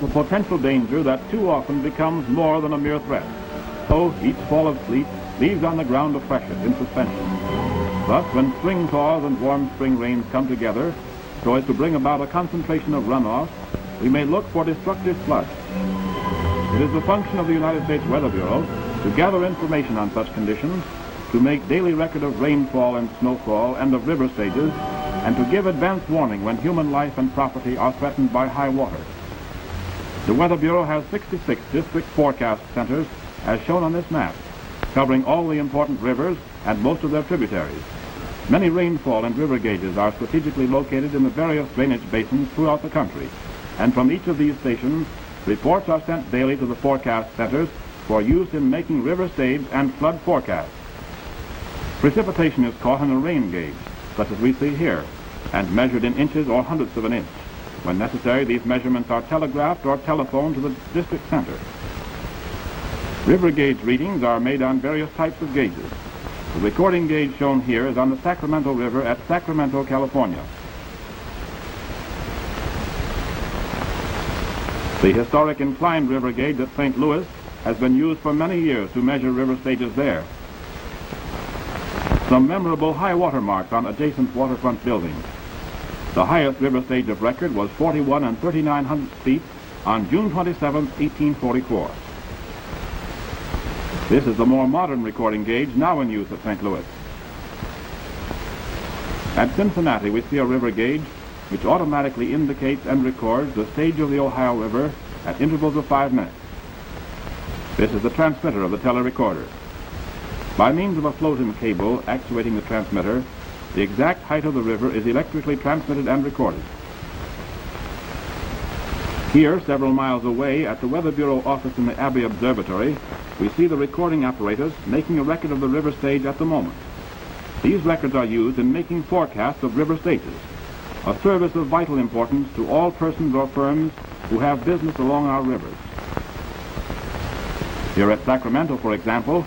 a potential danger that too often becomes more than a mere threat. So each fall of sleet leaves on the ground a freshet in suspension. Thus, when spring thaws and warm spring rains come together so as to bring about a concentration of runoff, we may look for destructive floods. It is the function of the United States Weather Bureau to gather information on such conditions, to make daily record of rainfall and snowfall and of river stages, and to give advance warning when human life and property are threatened by high water. The Weather Bureau has 66 district forecast centers, as shown on this map, covering all the important rivers and most of their tributaries. Many rainfall and river gauges are strategically located in the various drainage basins throughout the country, and from each of these stations, reports are sent daily to the forecast centers for use in making river stage and flood forecasts. Precipitation is caught in a rain gauge, such as we see here, and measured in inches or hundredths of an inch. When necessary, these measurements are telegraphed or telephoned to the district center. River gauge readings are made on various types of gauges. The recording gauge shown here is on the Sacramento River at Sacramento, California. The historic inclined river gauge at St. Louis has been used for many years to measure river stages there. Some memorable high water marks on adjacent waterfront buildings. The highest river stage of record was 41 3/39 feet on June 27, 1844. This is the more modern recording gauge now in use at St. Louis. At Cincinnati, we see a river gauge which automatically indicates and records the stage of the Ohio River at intervals of 5 minutes. This is the transmitter of the telerecorder. By means of a floating cable actuating the transmitter, the exact height of the river is electrically transmitted and recorded. Here, several miles away, at the Weather Bureau office in the Abbey Observatory, we see the recording apparatus making a record of the river stage at the moment. These records are used in making forecasts of river stages, a service of vital importance to all persons or firms who have business along our rivers. Here at Sacramento, for example,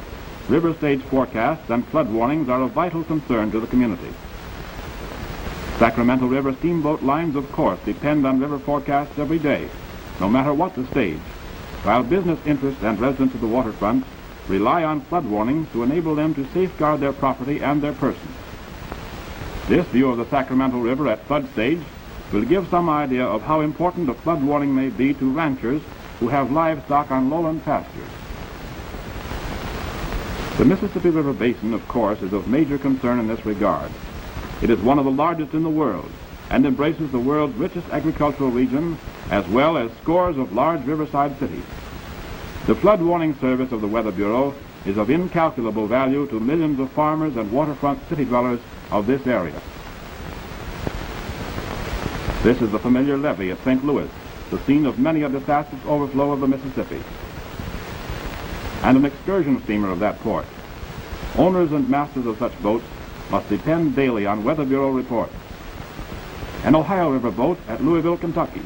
river stage forecasts and flood warnings are of vital concern to the community. Sacramento River steamboat lines, of course, depend on river forecasts every day, no matter what the stage, while business interests and residents of the waterfront rely on flood warnings to enable them to safeguard their property and their persons. This view of the Sacramento River at flood stage will give some idea of how important a flood warning may be to ranchers who have livestock on lowland pastures. The Mississippi River Basin, of course, is of major concern in this regard. It is one of the largest in the world and embraces the world's richest agricultural region as well as scores of large riverside cities. The flood warning service of the Weather Bureau is of incalculable value to millions of farmers and waterfront city dwellers of this area. This is the familiar levee at St. Louis, the scene of many a disastrous overflow of the Mississippi, and an excursion steamer of that port. Owners and masters of such boats must depend daily on Weather Bureau reports. An Ohio River boat at Louisville, Kentucky.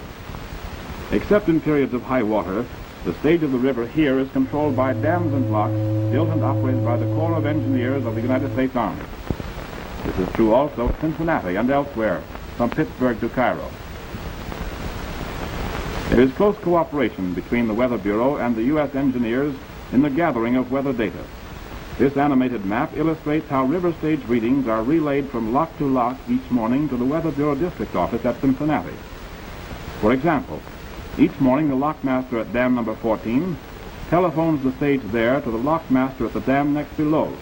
Except in periods of high water, the stage of the river here is controlled by dams and locks built and operated by the Corps of Engineers of the United States Army. This is true also at Cincinnati and elsewhere, from Pittsburgh to Cairo. There is close cooperation between the Weather Bureau and the U.S. engineers in the gathering of weather data. This animated map illustrates how river stage readings are relayed from lock to lock each morning to the Weather Bureau District Office at Cincinnati. For example, each morning the lockmaster at dam number 14 telephones the stage there to the lockmaster at the dam next below,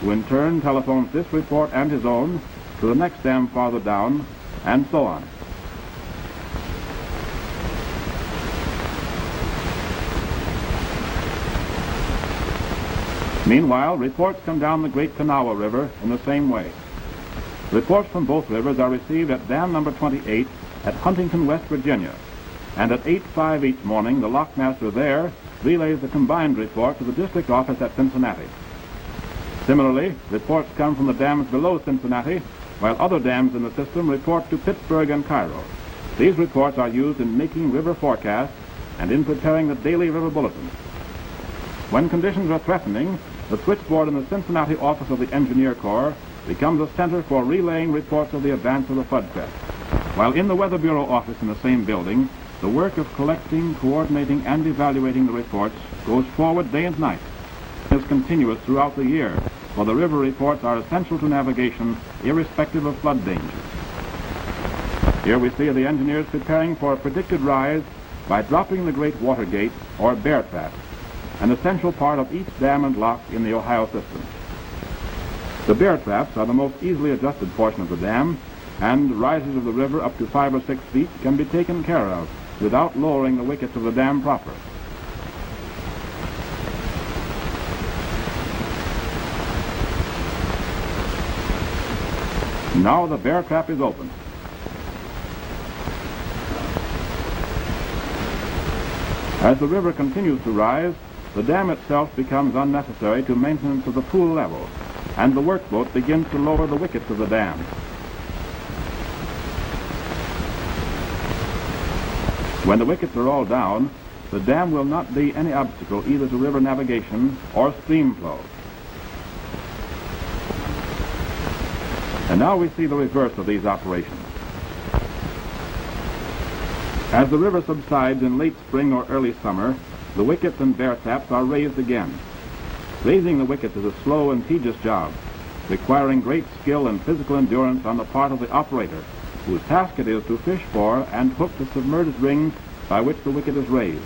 who in turn telephones this report and his own to the next dam farther down, and so on. Meanwhile, reports come down the Great Kanawha River in the same way. Reports from both rivers are received at dam number 28 at Huntington, West Virginia, and at 8:05 each morning, the lockmaster there relays the combined report to the district office at Cincinnati. Similarly, reports come from the dams below Cincinnati, while other dams in the system report to Pittsburgh and Cairo. These reports are used in making river forecasts and in preparing the daily river bulletins. When conditions are threatening, the switchboard in the Cincinnati office of the Engineer Corps becomes a center for relaying reports of the advance of the flood crest. While in the Weather Bureau office in the same building, the work of collecting, coordinating, and evaluating the reports goes forward day and night. It is continuous throughout the year, for the river reports are essential to navigation, irrespective of flood dangers. Here we see the engineers preparing for a predicted rise by dropping the great water gate, or bear trap, an essential part of each dam and lock in the Ohio system. The bear traps are the most easily adjusted portion of the dam, and rises of the river up to 5 or 6 feet can be taken care of without lowering the wickets of the dam proper. Now the bear trap is open. As the river continues to rise, the dam itself becomes unnecessary to maintenance of the pool level, and the workboat begins to lower the wickets of the dam. When the wickets are all down, the dam will not be any obstacle either to river navigation or stream flow. And now we see the reverse of these operations. As the river subsides in late spring or early summer, the wickets and bear traps are raised again. Raising the wickets is a slow and tedious job, requiring great skill and physical endurance on the part of the operator, whose task it is to fish for and hook the submerged rings by which the wicket is raised.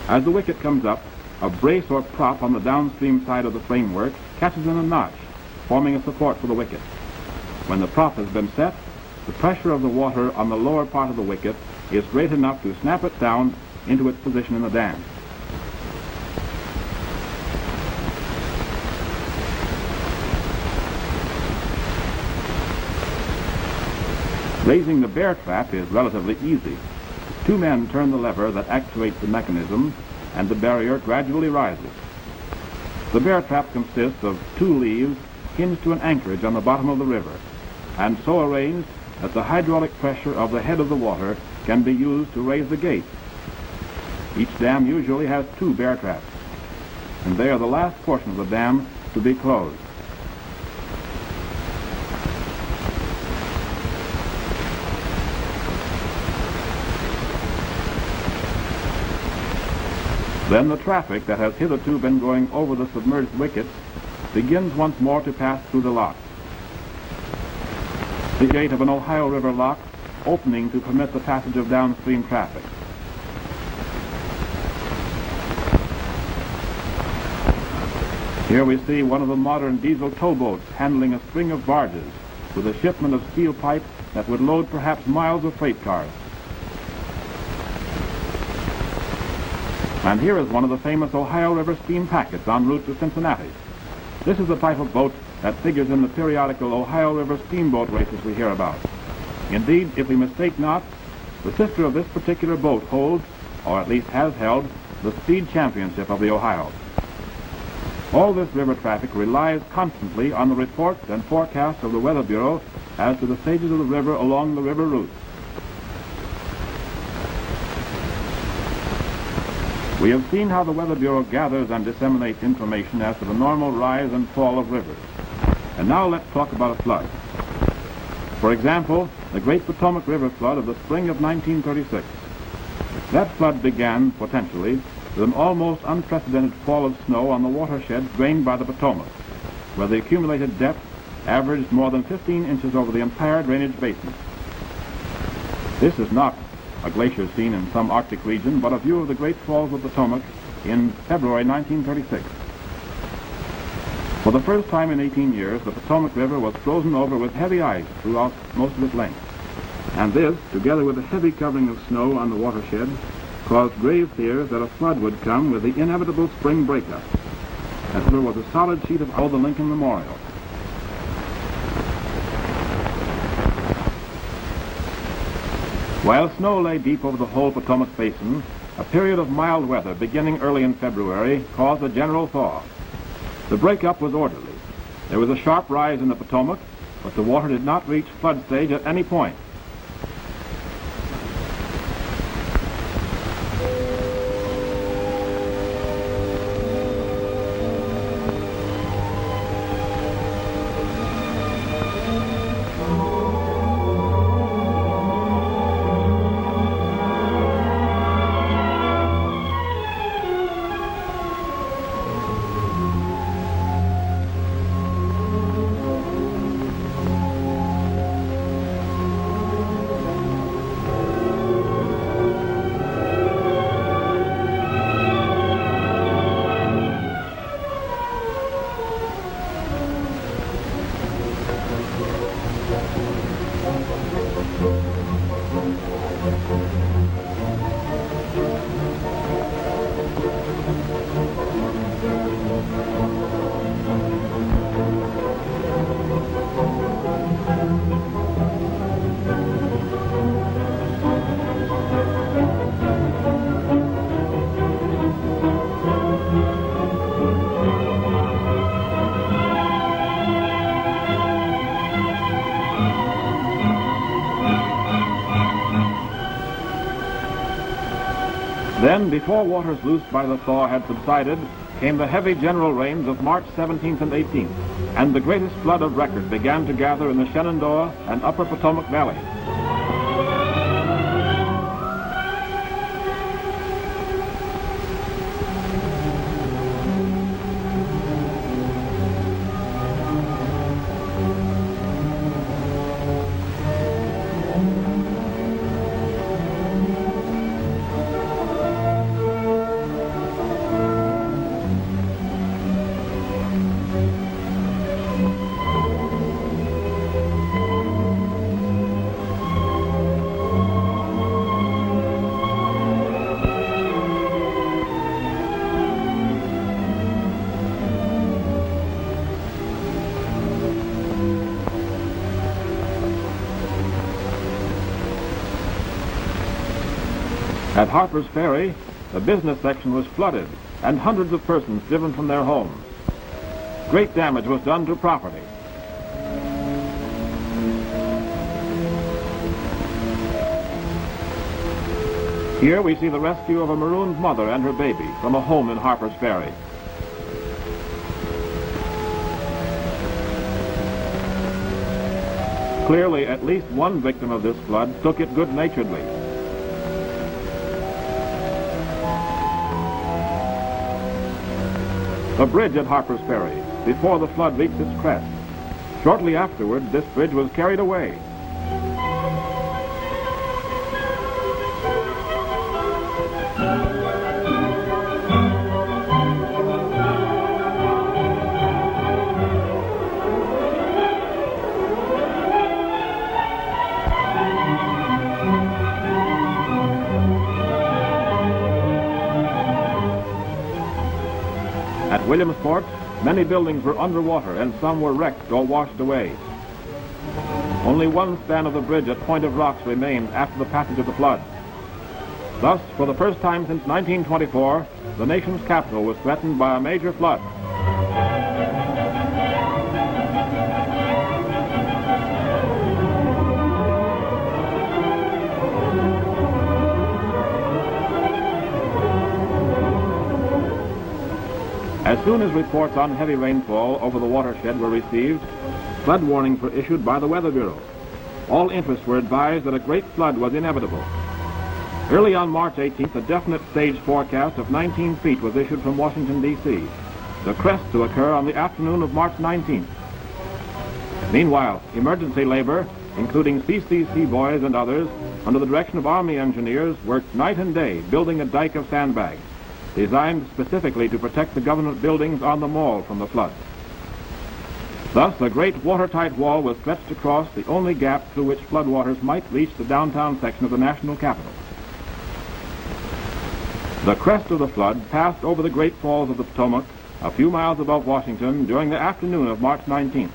As the wicket comes up, a brace or prop on the downstream side of the framework catches in a notch, forming a support for the wicket. When the prop has been set, the pressure of the water on the lower part of the wicket is great enough to snap it down into its position in the dam. Raising the bear trap is relatively easy. 2 men turn the lever that actuates the mechanism, and the barrier gradually rises. The bear trap consists of 2 leaves hinged to an anchorage on the bottom of the river, and so arranged that the hydraulic pressure of the head of the water can be used to raise the gate. Each dam usually has 2 bear traps, and they are the last portion of the dam to be closed. Then the traffic that has hitherto been going over the submerged wickets begins once more to pass through the lock. The gate of an Ohio River lock opening to permit the passage of downstream traffic. Here we see one of the modern diesel towboats handling a string of barges with a shipment of steel pipe that would load perhaps miles of freight cars. And here is one of the famous Ohio River steam packets en route to Cincinnati. This is the type of boat that figures in the periodical Ohio River steamboat races we hear about. Indeed, if we mistake not, the sister of this particular boat holds, or at least has held, the speed championship of the Ohio. All this river traffic relies constantly on the reports and forecasts of the Weather Bureau as to the stages of the river along the river route. We have seen how the Weather Bureau gathers and disseminates information as to the normal rise and fall of rivers. And now let's talk about a flood. For example, the Great Potomac River flood of the spring of 1936. That flood began, potentially, with an almost unprecedented fall of snow on the watersheds drained by the Potomac, where the accumulated depth averaged more than 15 inches over the entire drainage basin. This is not a glacier seen in some Arctic region, but a view of the Great Falls of Potomac in February 1936. For the first time in 18 years, the Potomac River was frozen over with heavy ice throughout most of its length. And this, together with a heavy covering of snow on the watershed, caused grave fears that a flood would come with the inevitable spring breakup. As there was a solid sheet of the Lincoln Memorial. While snow lay deep over the whole Potomac Basin, a period of mild weather beginning early in February caused a general thaw. The breakup was orderly. There was a sharp rise in the Potomac, but the water did not reach flood stage at any point. Then, before waters loosed by the thaw had subsided, came the heavy general rains of March 17th and 18th, and the greatest flood of record began to gather in the Shenandoah and Upper Potomac Valley. At Harper's Ferry, the business section was flooded and hundreds of persons driven from their homes. Great damage was done to property. Here we see the rescue of a marooned mother and her baby from a home in Harper's Ferry. Clearly, at least one victim of this flood took it good-naturedly. The bridge at Harper's Ferry, before the flood reached its crest. Shortly afterward, this bridge was carried away. At Williamsport, many buildings were underwater and some were wrecked or washed away. Only one span of the bridge at Point of Rocks remained after the passage of the flood. Thus, for the first time since 1924, the nation's capital was threatened by a major flood. As soon as reports on heavy rainfall over the watershed were received, flood warnings were issued by the Weather Bureau. All interests were advised that a great flood was inevitable. Early on March 18th, a definite stage forecast of 19 feet was issued from Washington, D.C., the crest to occur on the afternoon of March 19th. Meanwhile, emergency labor, including CCC boys and others, under the direction of Army engineers, worked night and day building a dike of sandbags, designed specifically to protect the government buildings on the mall from the flood. Thus, a great watertight wall was stretched across the only gap through which floodwaters might reach the downtown section of the national capital. The crest of the flood passed over the Great Falls of the Potomac a few miles above Washington during the afternoon of March 19th.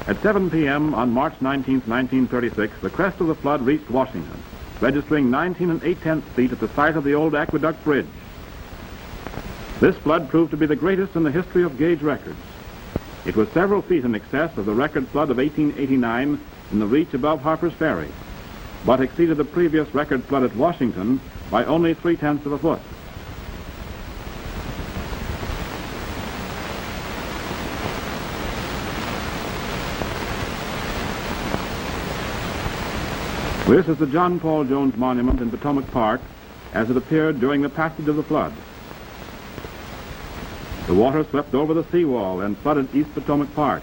At 7 p.m. on March 19, 1936, the crest of the flood reached Washington, registering 19 8/10 feet at the site of the old Aqueduct Bridge. This flood proved to be the greatest in the history of gauge records. It was several feet in excess of the record flood of 1889 in the reach above Harper's Ferry, but exceeded the previous record flood at Washington by only 3/10 of a foot. This is the John Paul Jones Monument in Potomac Park as it appeared during the passage of the flood. The water swept over the seawall and flooded East Potomac Park.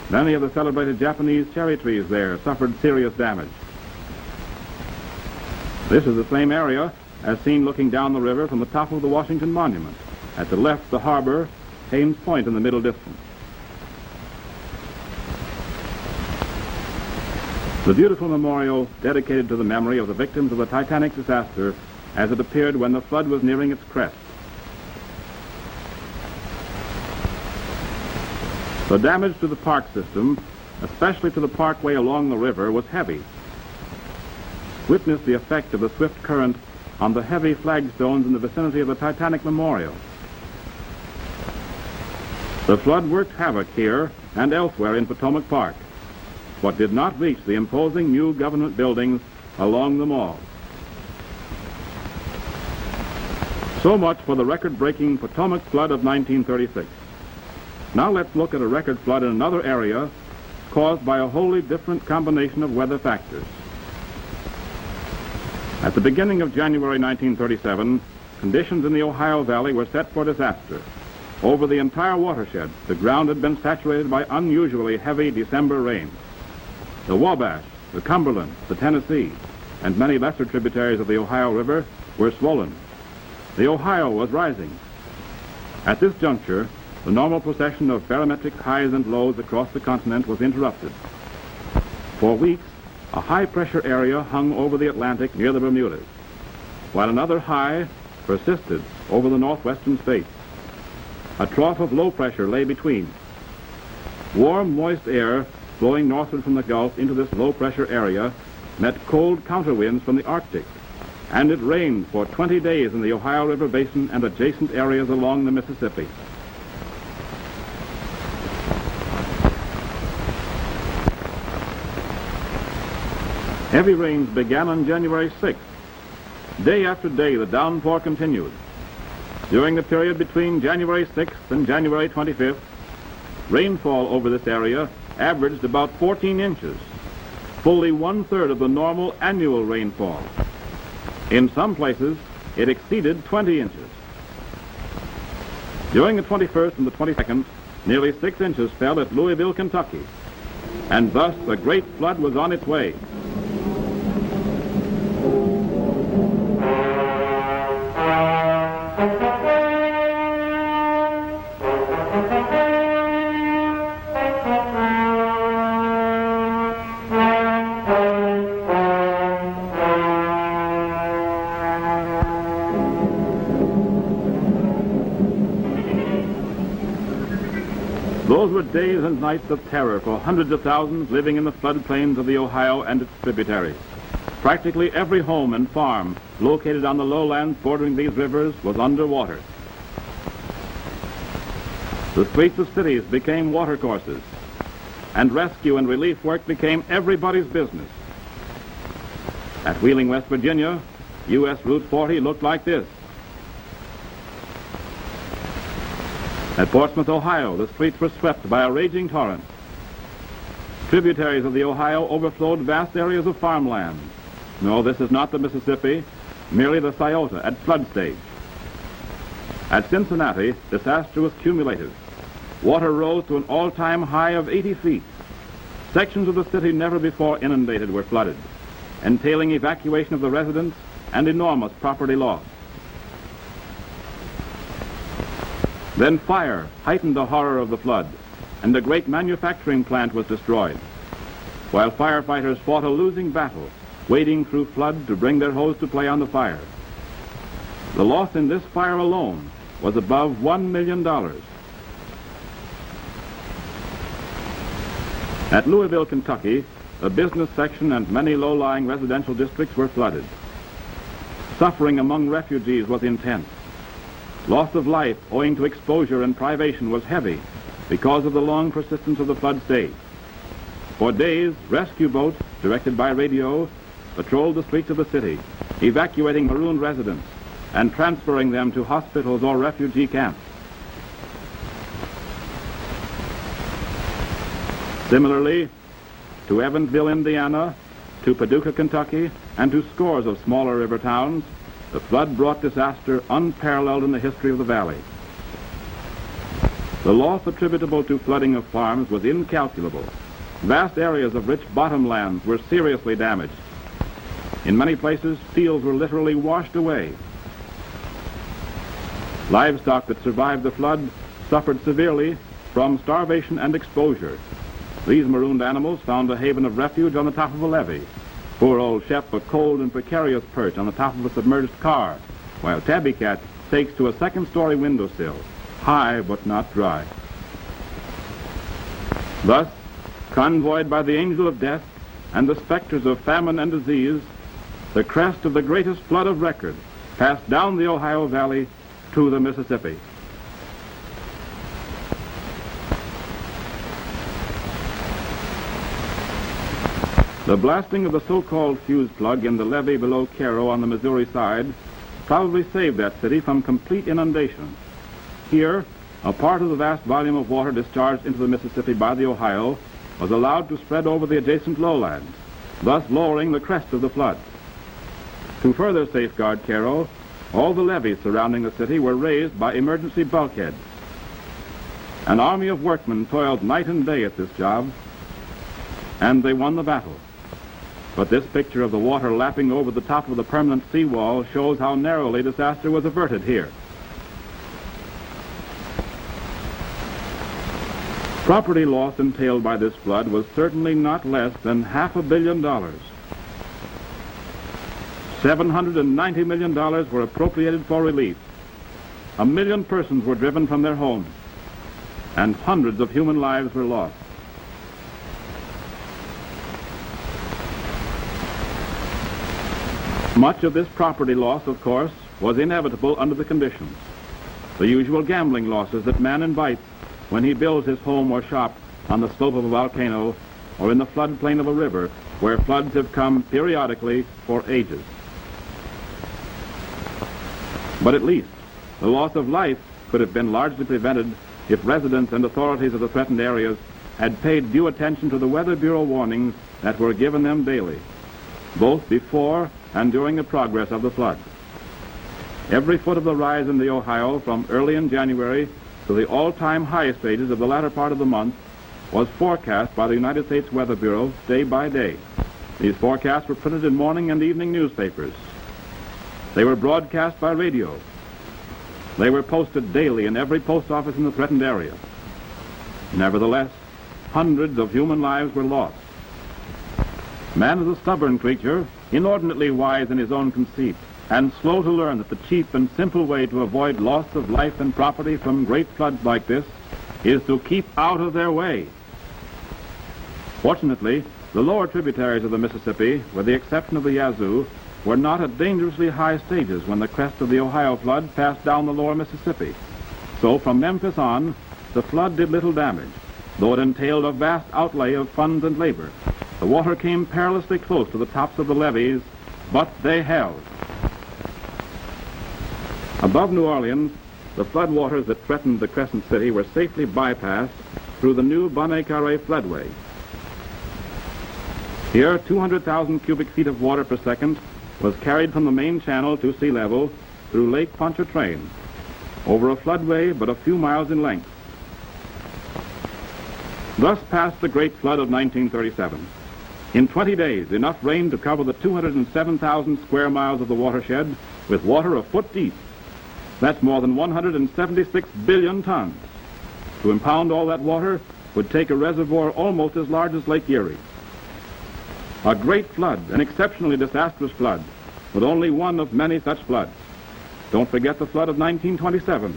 Many of the celebrated Japanese cherry trees there suffered serious damage. This is the same area as seen looking down the river from the top of the Washington Monument. At the left, the harbor, Haines Point in the middle distance. The beautiful memorial dedicated to the memory of the victims of the Titanic disaster as it appeared when the flood was nearing its crest. The damage to the park system, especially to the parkway along the river, was heavy. Witness the effect of the swift current on the heavy flagstones in the vicinity of the Titanic Memorial. The flood worked havoc here and elsewhere in Potomac Park, but did not reach the imposing new government buildings along the mall. So much for the record-breaking Potomac flood of 1936. Now let's look at a record flood in another area caused by a wholly different combination of weather factors. At the beginning of January 1937, conditions in the Ohio Valley were set for disaster. Over the entire watershed, the ground had been saturated by unusually heavy December rains. The Wabash, the Cumberland, the Tennessee, and many lesser tributaries of the Ohio River were swollen. The Ohio was rising. At this juncture, the normal procession of barometric highs and lows across the continent was interrupted. For weeks, a high-pressure area hung over the Atlantic near the Bermudas, while another high persisted over the northwestern states. A trough of low pressure lay between. Warm, moist air blowing northward from the Gulf into this low-pressure area met cold counterwinds from the Arctic, and it rained for 20 days in the Ohio River Basin and adjacent areas along the Mississippi. Heavy rains began on January 6th. Day after day, the downpour continued. During the period between January 6th and January 25th, rainfall over this area averaged about 14 inches, fully one-third of the normal annual rainfall. In some places, it exceeded 20 inches. During the 21st and the 22nd, nearly 6 inches fell at Louisville, Kentucky, and thus the great flood was on its way. Those were days and nights of terror for hundreds of thousands living in the floodplains of the Ohio and its tributaries. Practically every home and farm located on the lowlands bordering these rivers was underwater. The streets of cities became watercourses, and rescue and relief work became everybody's business. At Wheeling, West Virginia, U.S. Route 40 looked like this. At Portsmouth, Ohio, the streets were swept by a raging torrent. Tributaries of the Ohio overflowed vast areas of farmland. No, this is not the Mississippi, merely the Scioto at flood stage. At Cincinnati, disaster was cumulative. Water rose to an all-time high of 80 feet. Sections of the city never before inundated were flooded, entailing evacuation of the residents and enormous property loss. Then fire heightened the horror of the flood, and a great manufacturing plant was destroyed, while firefighters fought a losing battle, wading through flood to bring their hose to play on the fire. The loss in this fire alone was above $1 million. At Louisville, Kentucky, the business section and many low-lying residential districts were flooded. Suffering among refugees was intense. Loss of life owing to exposure and privation was heavy because of the long persistence of the flood stage. For days, rescue boats, directed by radio, patrolled the streets of the city, evacuating marooned residents and transferring them to hospitals or refugee camps. Similarly, to Evansville, Indiana, to Paducah, Kentucky, and to scores of smaller river towns, the flood brought disaster unparalleled in the history of the valley. The loss attributable to flooding of farms was incalculable. Vast areas of rich bottomlands were seriously damaged. In many places, fields were literally washed away. Livestock that survived the flood suffered severely from starvation and exposure. These marooned animals found a haven of refuge on the top of a levee. Poor old Shep a cold and precarious perch on the top of a submerged car, while Tabby Cat takes to a second-story windowsill, high but not dry. Thus, convoyed by the angel of death and the specters of famine and disease, the crest of the greatest flood of record passed down the Ohio Valley to the Mississippi. The blasting of the so-called fuse plug in the levee below Cairo on the Missouri side probably saved that city from complete inundation. Here, a part of the vast volume of water discharged into the Mississippi by the Ohio was allowed to spread over the adjacent lowlands, thus lowering the crest of the flood. To further safeguard Cairo, all the levees surrounding the city were raised by emergency bulkheads. An army of workmen toiled night and day at this job, and they won the battle. But this picture of the water lapping over the top of the permanent seawall shows how narrowly disaster was averted here. Property loss entailed by this flood was certainly not less than $500 million. $790 million were appropriated for relief. 1 million persons were driven from their homes, and hundreds of human lives were lost. Much of this property loss, of course, was inevitable under the conditions. The usual gambling losses that man invites when he builds his home or shop on the slope of a volcano or in the floodplain of a river where floods have come periodically for ages. But at least the loss of life could have been largely prevented if residents and authorities of the threatened areas had paid due attention to the Weather Bureau warnings that were given them daily, both before and during the progress of the flood. Every foot of the rise in the Ohio from early in January to the all-time high stages of the latter part of the month was forecast by the United States Weather Bureau day by day. These forecasts were printed in morning and evening newspapers. They were broadcast by radio. They were posted daily in every post office in the threatened area. Nevertheless, hundreds of human lives were lost. Man is a stubborn creature, inordinately wise in his own conceit, and slow to learn that the cheap and simple way to avoid loss of life and property from great floods like this is to keep out of their way. Fortunately, the lower tributaries of the Mississippi, with the exception of the Yazoo, were not at dangerously high stages when the crest of the Ohio flood passed down the lower Mississippi. So from Memphis on, the flood did little damage, though it entailed a vast outlay of funds and labor. The water came perilously close to the tops of the levees, but they held. Above New Orleans, the floodwaters that threatened the Crescent City were safely bypassed through the new Bonnet-Carré floodway. Here, 200,000 cubic feet of water per second was carried from the main channel to sea level through Lake Pontchartrain, over a floodway but a few miles in length. Thus passed the Great Flood of 1937. In 20 days, enough rain to cover the 207,000 square miles of the watershed with water a foot deep. That's more than 176 billion tons. To impound all that water would take a reservoir almost as large as Lake Erie. A great flood, an exceptionally disastrous flood, but only one of many such floods. Don't forget the flood of 1927,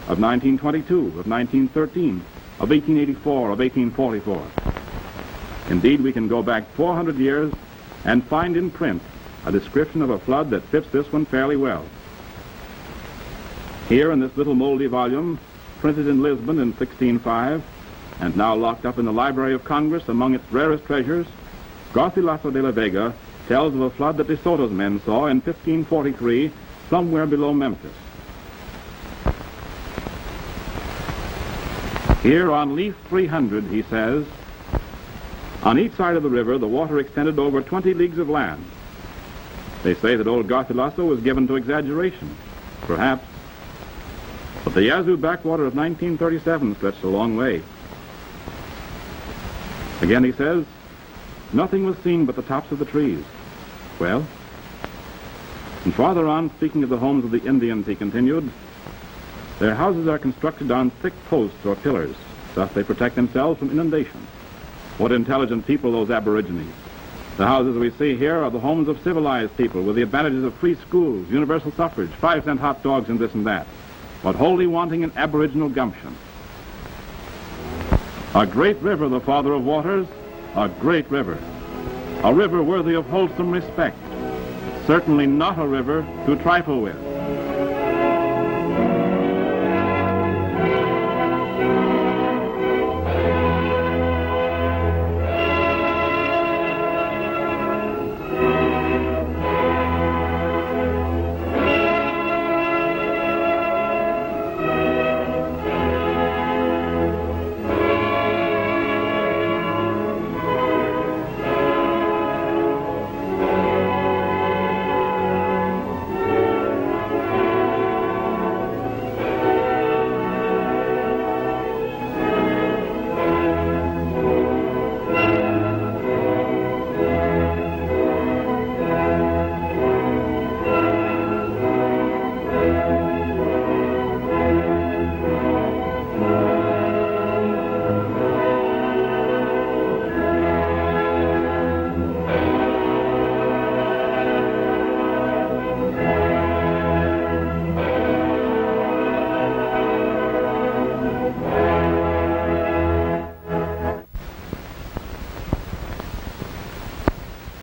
of 1922, of 1913, of 1884, of 1844. Indeed, we can go back 400 years and find in print a description of a flood that fits this one fairly well. Here in this little moldy volume, printed in Lisbon in 1605, and now locked up in the Library of Congress among its rarest treasures, Garcilaso de la Vega tells of a flood that De Soto's men saw in 1543 somewhere below Memphis. Here on leaf 300, he says, on each side of the river, the water extended over 20 leagues of land. They say that old Garcilaso was given to exaggeration, perhaps, but the Yazoo backwater of 1937 stretched a long way. Again, he says, nothing was seen but the tops of the trees. Well, and farther on, speaking of the homes of the Indians, he continued, their houses are constructed on thick posts or pillars. Thus they protect themselves from inundation. What intelligent people, those aborigines. The houses we see here are the homes of civilized people with the advantages of free schools, universal suffrage, 5-cent hot dogs, and this and that, but wholly wanting in aboriginal gumption. A great river, the father of waters, a great river. A river worthy of wholesome respect. Certainly not a river to trifle with.